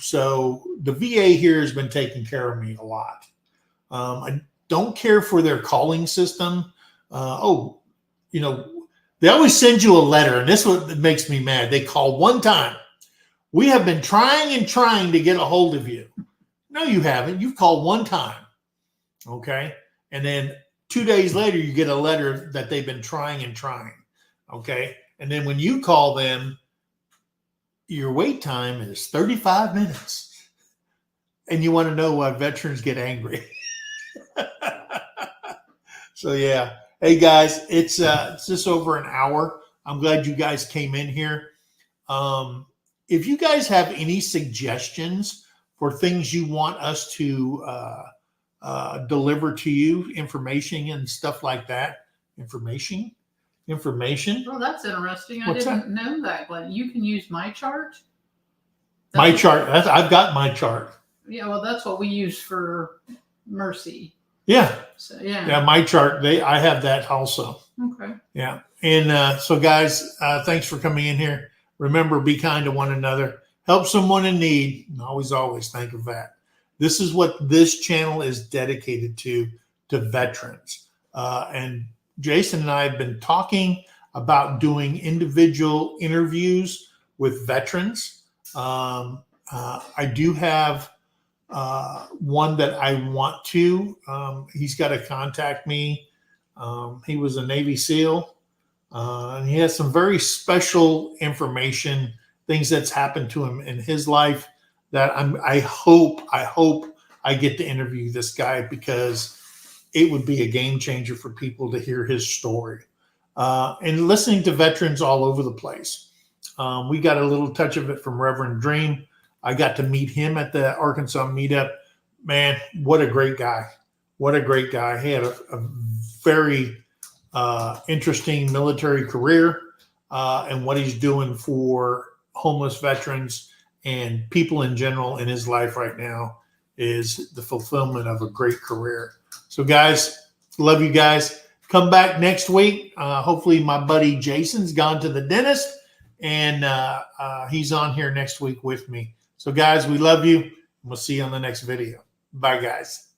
So the VA here has been taking care of me a lot. I don't care for their calling system. They always send you a letter, and this is what makes me mad. They call one time. We have been trying and trying to get a hold of you. No, you haven't. You've called one time. Okay. And then 2 days later, you get a letter that they've been trying and trying. Okay. And then when you call them, your wait time is 35 minutes. And you want to know why veterans get angry. So, yeah. Hey, guys, it's just over an hour. I'm glad you guys came in here. If you guys have any suggestions for things you want us to deliver to you, information and stuff like that. Information. Well, that's interesting. I didn't know that. Like, you can use my chart. I've got my chart. Yeah, well, that's what we use for Mercy. Yeah. So, yeah. Yeah, my chart. I have that also. Okay. Yeah. And so, guys, thanks for coming in here. Remember, be kind to one another. Help someone in need. And always think of that. This is what this channel is dedicated to veterans. And Jason and I have been talking about doing individual interviews with veterans. I do have one that I want to. He's got to contact me. He was a Navy SEAL. And he has some very special information, things that's happened to him in his life that I hope I get to interview this guy, because it would be a game changer for people to hear his story. And listening to veterans all over the place. We got a little touch of it from Reverend Dream. I got to meet him at the Arkansas meetup. Man, what a great guy. What a great guy. He had a very interesting military career, and what he's doing for homeless veterans and people in general in his life right now is the fulfillment of a great career. So, guys, love you guys. Come back next week. Hopefully my buddy Jason's gone to the dentist, and he's on here next week with me. So, guys, we love you. We'll see you on the next video. Bye, guys.